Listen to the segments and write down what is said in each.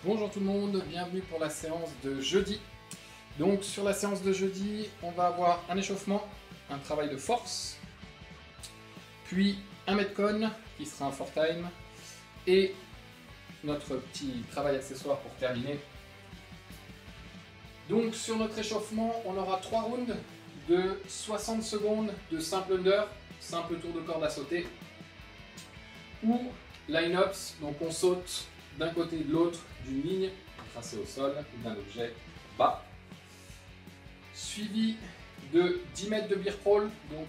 Bonjour tout le monde, bienvenue pour la séance de jeudi. Donc sur la séance de jeudi, on va avoir un échauffement, un travail de force, puis un metcon qui sera un four time et notre petit travail accessoire pour terminer. Donc sur notre échauffement, on aura 3 rounds de 60 secondes de simple under, simple tour de corde à sauter, ou line-ups, donc on saute d'un côté et de l'autre d'une ligne tracée au sol ou d'un objet bas, suivi de 10 mètres de beer crawl, donc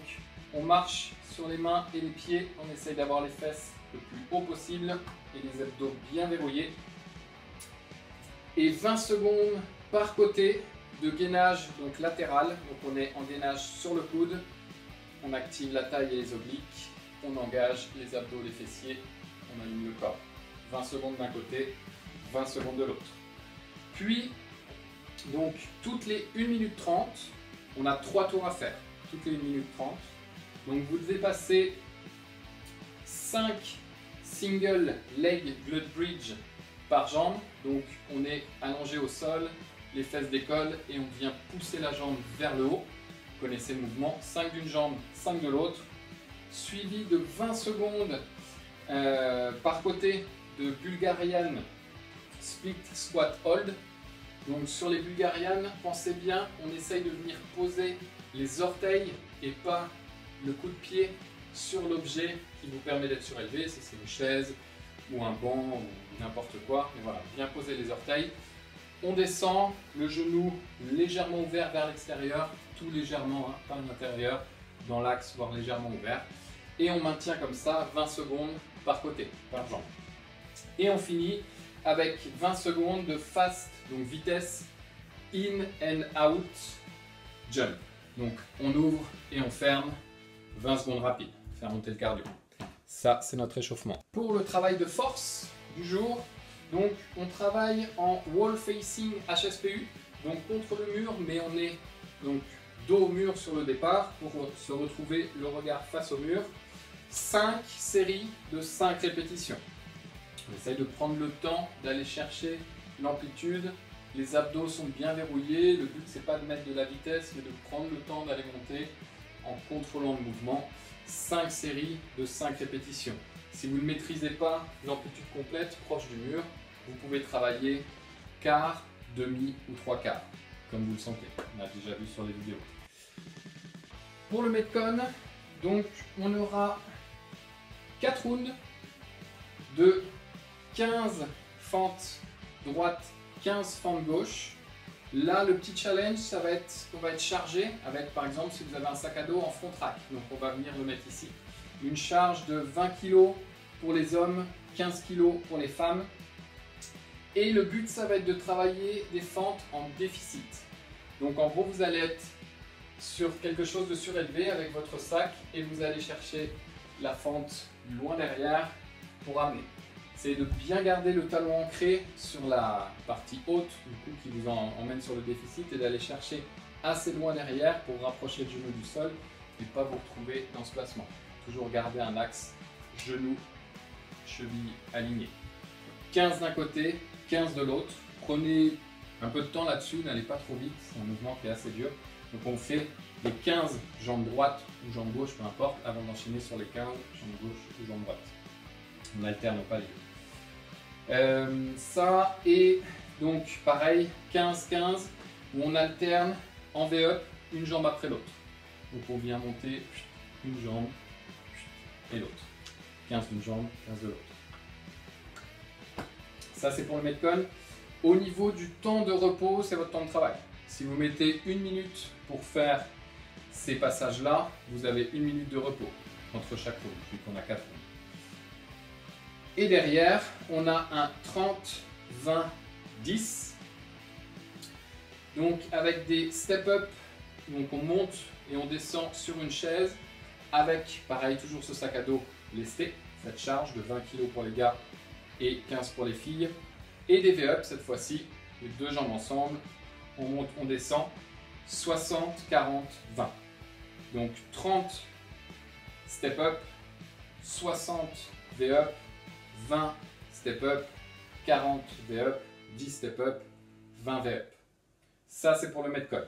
on marche sur les mains et les pieds, on essaye d'avoir les fesses le plus haut possible et les abdos bien verrouillés, et 20 secondes par côté de gainage donc latéral, donc on est en gainage sur le coude, on active la taille et les obliques, on engage les abdos, les fessiers, on aligne le corps. 20 secondes d'un côté, 20 secondes de l'autre. Puis, donc toutes les 1 minute 30, on a 3 tours à faire, toutes les 1 minute 30. Donc vous devez passer 5 single leg glute bridge par jambe, donc on est allongé au sol, les fesses décollent et on vient pousser la jambe vers le haut. Vous connaissez le mouvement, 5 d'une jambe, 5 de l'autre, suivi de 20 secondes par côté de Bulgarian split squat hold. Donc sur les Bulgarian, pensez bien, on essaye de venir poser les orteils et pas le coup de pied sur l'objet qui vous permet d'être surélevé, si c'est une chaise ou un banc ou n'importe quoi. Mais voilà, bien poser les orteils. On descend, le genou légèrement ouvert vers l'extérieur, tout légèrement, hein, pas à l'intérieur, dans l'axe, voire légèrement ouvert. Et on maintient comme ça 20 secondes par côté, par jambe. Et on finit avec 20 secondes de fast, donc vitesse, in and out, jump. Donc on ouvre et on ferme, 20 secondes rapides, faire monter le cardio. Ça, c'est notre échauffement. Pour le travail de force du jour, donc on travaille en wall facing HSPU, donc contre le mur, mais on est donc dos au mur sur le départ pour se retrouver le regard face au mur. 5 séries de 5 répétitions. On essaye de prendre le temps d'aller chercher l'amplitude. Les abdos sont bien verrouillés. Le but, c'est pas de mettre de la vitesse, mais de prendre le temps d'aller monter en contrôlant le mouvement. 5 séries de 5 répétitions. Si vous ne maîtrisez pas l'amplitude complète proche du mur, vous pouvez travailler quart, demi ou 3 quarts, comme vous le sentez. On a déjà vu sur les vidéos. Pour le metcon, donc on aura 4 rounds de 15 fentes droite, 15 fentes gauche. Là, le petit challenge, ça va être qu'on va être chargé avec, par exemple, si vous avez un sac à dos en front rack. Donc on va venir le mettre ici. Une charge de 20 kg pour les hommes, 15 kg pour les femmes. Et le but, ça va être de travailler des fentes en déficit. Donc en gros, vous allez être sur quelque chose de surélevé avec votre sac et vous allez chercher la fente loin derrière pour amener. C'est de bien garder le talon ancré sur la partie haute du coup, qui vous emmène sur le déficit et d'aller chercher assez loin derrière pour rapprocher le genou du sol et pas vous retrouver dans ce placement. Toujours garder un axe genou, cheville alignée. 15 d'un côté, 15 de l'autre. Prenez un peu de temps là-dessus, n'allez pas trop vite, c'est un mouvement qui est assez dur. Donc on fait les 15 jambes droite ou jambes gauche, peu importe, avant d'enchaîner sur les 15 jambes gauche ou jambes droite. On n'alterne pas les deux. Ça et donc pareil, 15-15, où on alterne en V-up, une jambe après l'autre. Donc on vient monter une jambe et l'autre. 15 d'une jambe, 15 de l'autre. Ça c'est pour le metcon. Au niveau du temps de repos, c'est votre temps de travail. Si vous mettez 1 minute pour faire ces passages-là, vous avez 1 minute de repos entre chaque round, vu qu'on a 4 rounds. Et derrière, on a un 30-20-10. Donc avec des step-up, donc on monte et on descend sur une chaise avec, pareil, toujours ce sac à dos lesté, cette charge de 20 kg pour les gars et 15 pour les filles. Et des V-up cette fois-ci, les 2 jambes ensemble, on monte, on descend, 60, 40, 20. Donc 30 step-up, 60 V-up, 20 step-up, 40 V-up 10 step up, 20 V-up. Ça, c'est pour le metcon.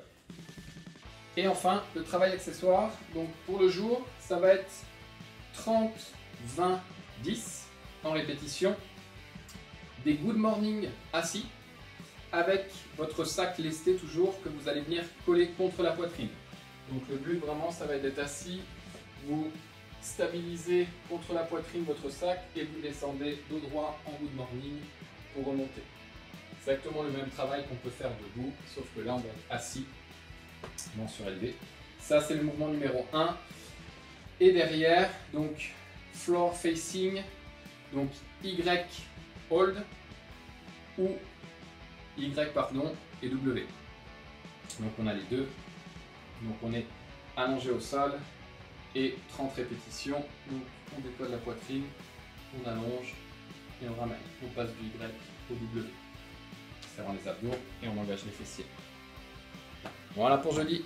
Et enfin, le travail accessoire. Donc pour le jour, ça va être 30, 20, 10 en répétition. Des good morning assis avec votre sac lesté toujours que vous allez venir coller contre la poitrine. Donc le but vraiment, ça va être d'être assis. Vous stabilisez contre la poitrine votre sac et vous descendez dos droit en good morning pour remonter. Exactement le même travail qu'on peut faire debout, sauf que là on va être assis, non surélevé. Ça c'est le mouvement numéro 1. Et derrière, donc floor facing, donc Y hold ou Y pardon et W. Donc on a les deux. Donc on est allongé au sol et 30 répétitions. Donc on décolle la poitrine, on allonge et on ramène. On passe du Y au W. Serrant les abdos et on engage les fessiers. Voilà pour jeudi.